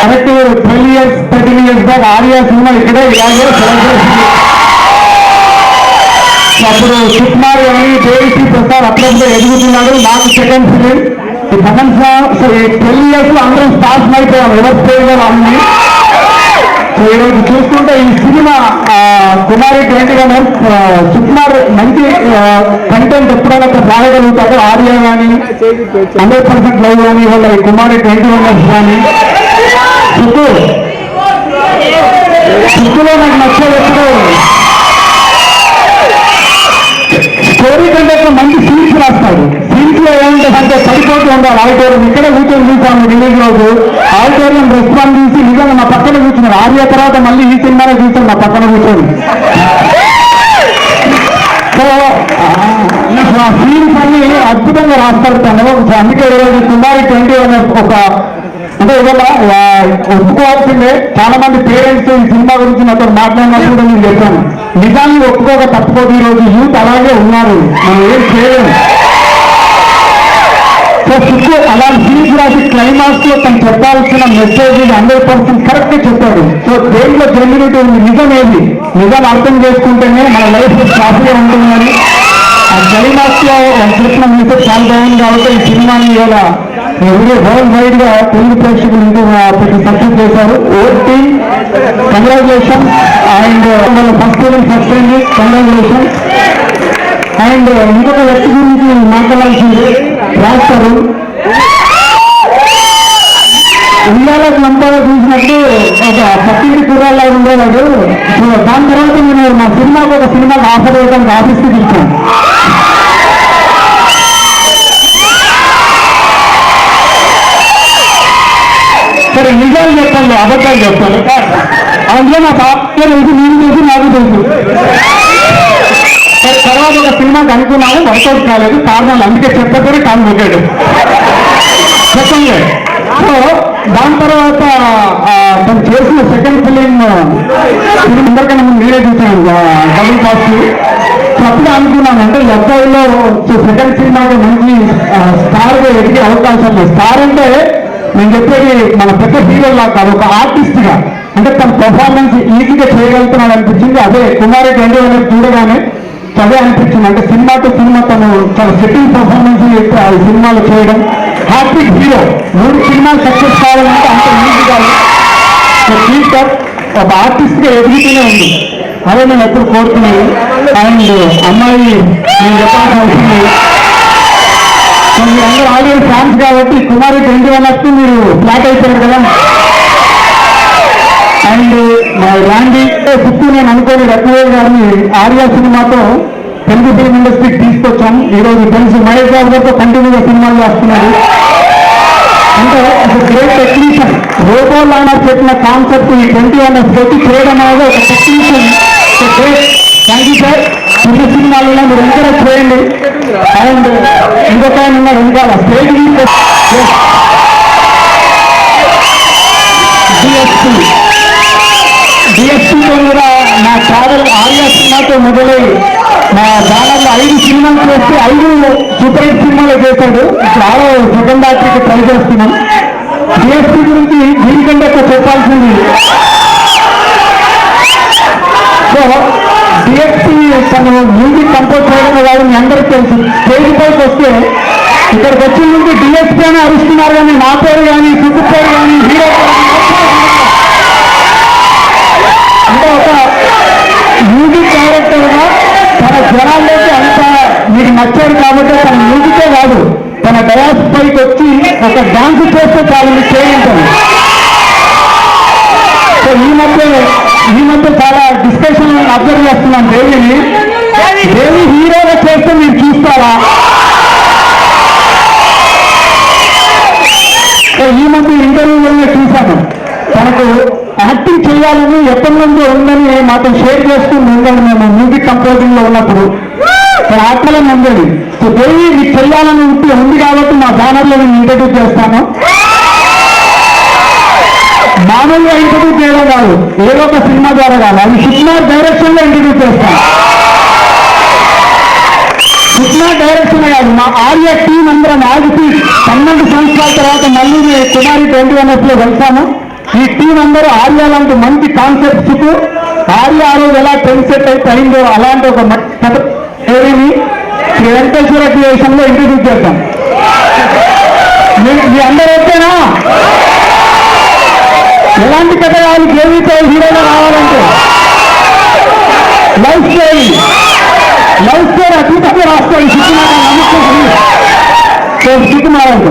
Correct 12 years 13 years back Arya cinema ఇక్కడే ఇలాగే అప్పుడు సుకుమార్ అని దేవిశ్రీ ప్రసాద్ అప్పుడప్పుడు ఎదుగుతున్నాడు. నాకు సెకండ్ ఫిలిం ఈ సెకండ్ 12 years లో అందరం స్టార్స్ అయిపోయాం ఎవరు పేరు అన్ని. సో ఈరోజు చూసుకుంటే ఈ సినిమా కుమారి 21 సుకుమార్ మంచి కంటెంట్ ఎప్పుడైనా రాయగలుగుతాడు. ఆర్యా కానీ 100% లైవ్ కానీ వాళ్ళ కుమారి 21 కానీ సుక్కులో నాకు నచ్చేది ఎప్పుడు స్టోరీ కంటే మంచి సీన్స్ రాస్తాడు. సీన్స్ లో ఏముంటుంది అంటే సరిపోతూ ఉండాలి. ఆడిటోరియం ఇక్కడే కూర్చొని చూసాము రిలీజ్ రోజు. ఆడిటోరియం రెస్పాన్స్ చూసి నిజంగా మా పక్కన కూర్చున్నారు. ఆర్య తర్వాత మళ్ళీ ఈ సినిమాలో చూసాను మా పక్కన కూర్చొని. సో ఆ సీన్స్ అన్ని అద్భుతంగా రాస్తాడు తను. అందుకే ఈరోజు కుమారి 21 ఒక అంటే ఇవాళ ఒప్పుకోవాల్సిందే. చాలా మంది పేరెంట్స్ ఈ సినిమా గురించి నాతో మాట్లాడినప్పుడు నేను చెప్పాను, నిజాన్ని ఒప్పుకోక తప్పుకోదు. ఈరోజు యూత్ అలాగే ఉన్నారు, మనం ఏం చేయలేము. సో సుక్కు అలాంటి సీన్స్ రాసి క్లైమాక్స్ లో తను చెప్పాల్సిన మెసేజ్ 100% కరెక్ట్ చెప్పాడు. సో దేంట్లో జెన్యూనిటీ ఉంది, నిజం ఏది, నిజాలు అర్థం చేసుకుంటేనే మన లైఫ్ హ్యాపీగా ఉంటుందని ఆ క్లైమాక్స్ లో చెప్పిన మెసేజ్ చాలా బాగుంది. కాబట్టి ఈ సినిమాని ఇలా వరల్డ్ వైడ్ గా తెలుగు ప్రేక్షకులు పెట్టి సక్సెస్ చేశారు. ఓటీ కంగ్రాచులేషన్ అండ్ వాళ్ళ ఫస్ట్ అయింది, కంగ్రాచులేషన్. అండ్ ఇంకొక వ్యక్తి గురించి మాట్లాడాల్సింది రాస్తారు. ఉయ్యాలకు లంపాలో చూసినట్టు ఒక పట్టింటి కూరలా ఉండేవాడు. దాని తర్వాత నేను మా సినిమాకు ఒక సినిమాకి ఆఫర్ చేయడానికి ఆఫీస్కి ఇచ్చాను. సరే నిజాలు చెప్పండి, అబద్ధాలు చెప్పాలి. అందులో నా పాప తెలుసు, నేను తెలుసు, నాకు తెలుసు. తర్వాత ఒక సినిమాకి అనుకున్నాము, వర్కౌట్ కాలేదు. కారణాలు అందుకే చెప్పకపోతే కాదు పెట్టాడు చెప్పండి. సో దాని తర్వాత తను చేసిన సెకండ్ ఫిలిం అందరికన్నా ముందు మీరే చూసాను, డబుల్ పాజిటివ్. అప్పుడు అనుకున్నాను అంటే ఎఫ్ఐలో సెకండ్ సినిమాకి మంచి స్టార్గా ఎదిగే అవకాశం లేదు. స్టార్ అంటే నేను చెప్పేది మన పెద్ద హీరో లా కాదు, ఒక ఆర్టిస్ట్ గా. అంటే తన పర్ఫార్మెన్స్ ఈజీగా చేయగలుగుతున్నాడు అనిపించింది. అదే కుమారి 21 చూడగానే అదే అనిపించింది. అంటే సినిమా టు సినిమా తను చాలా సెట్టింగ్ పర్ఫార్మెన్స్ ఈ సినిమాలో చేయడం. హ్యాపీ హీరో 3 సినిమాలు సక్సెస్ కావాలంటే అంత ఈజీ కాదు. టీచర్ ఒక ఆర్టిస్ట్ గా ఎదుగుతూనే ఉంది, అదే నేను ఎప్పుడు కోరుతున్నాను. అండ్ అమ్మాయి నేను చెప్పాల్సిన అవసరం లేదు, మీరు అందరూ ఆడియన్స్ ఫ్యాన్స్ కాబట్టి కుమారి 21 మీరు ఫ్లాట్ అయిపోయారు కదా. అండ్ మా రాండి పుట్టు నేను అనుకోని రత్నవేల్ గారిని ఆర్యా సినిమాతో తెలుగు ఫిల్మ్ ఇండస్ట్రీకి తీసుకొచ్చాం. ఈరోజు తెలుసు మహేష్ బాబు గారితో కంటిన్యూగా సినిమాలు చేస్తున్నారు. అంటే గ్రేట్ టెక్నీషియన్. రోబో లానా చెప్పిన కాన్సెప్ట్ ఈ 21 పెట్టి చేయడం అనేది ఒక టెక్నీషియన్. Thank you sir. చిన్న సినిమాలలో మీరు ఎంకరేజ్ చేయండి. అండ్ ఇంకొక ఆయన ఉన్నారు వెనకాల స్టేజ్ డిఎస్పీతో కూడా నా ట్రావెల్ ఆర్యా సినిమాతో మొదలై మా బ్యానర్లో 5 సినిమాలు చేస్తే 5 సూపర్ హిట్ సినిమాలు చేశాడు. చాలా సెకండ్ యాక్టర్కి ట్రై చేస్తున్నాం. డిఎస్పీ గురించి దీనికంటే ఎక్కువ చెప్పాల్సింది. సో డిఎస్పీ తను మ్యూజిక్ కంపోజ్ చేయడం కాదు, మీ అందరికీ తెలుసు. స్టేజ్ పైకి వస్తే ఇక్కడికి వచ్చిన నుండి డిఎస్పీ అని అరుస్తున్నారు, కానీ నా పేరు కానీ సుకు పేరు కానీ హీరో అంటే ఒక మ్యూజిక్ డైరెక్టర్ గా తన జనాల్లోకి అంత మీకు నచ్చారు కాబట్టి తన మ్యూజికే కాదు, తన డయాస్ పైకి వచ్చి ఒక డాన్స్ చేస్తే చాలా మీకు చేయించాను. సో ఈ మధ్య చాలా డిస్కషన్ అబ్జర్వ్ చేస్తున్నాను. దేవి హీరోగా చేస్తే మీరు చూస్తారా? సో ఈ మధ్య ఇంటర్వ్యూలోనే చూశాను, తనకు యాక్టింగ్ చేయాలని ఎప్పటి నుండి ఉందని మాతో షేర్ చేస్తుంది. ఉందని మేము మ్యూజిక్ కంపోజింగ్ లో ఉన్నప్పుడు తన ఆత్మలను ఉండేది. సో దేవి మీకు చేయాలని ఉంది కాబట్టి మా బ్యానర్లో నేను ఇంట్రడ్యూస్ చేస్తాను. మామూలుగా ఇంట్రడ్యూస్ చేయడం కాదు, ఏదో ఒక సినిమా ద్వారా కాదు, అది సుకుమార్ డైరెక్షన్ లో ఇంట్రడ్యూస్ చేస్తాను. సుకుమార్ డైరెక్షన్ కాదు, మా ఆర్యా టీం అందరం ఆగిసి 12 సంవత్సరాల తర్వాత మళ్ళీ కుమారి 21 లో వెళ్తాను. ఈ టీం అందరూ ఆర్య లాంటి మంచి కాన్సెప్ట్స్ కు ఆర్య ఆ రోజు ఎలా ట్రెండ్ సెట్ అయితే అయిందో అలాంటి ఒక మంచి కథ స్టోరీని శ్రీ వెంకటేశ్వర క్రియేషన్ లో ఇంట్రడ్యూస్ చేద్దాం. మీ అందరూ ఓకేనా? ఎలాంటి కథ కావాలి? కేవీతో హీరోగా రావాలంటే లవ్ స్టోరీ అద్భుతంగా రాసుకోండి. సుకుమార్ నమస్తే సుకుమార్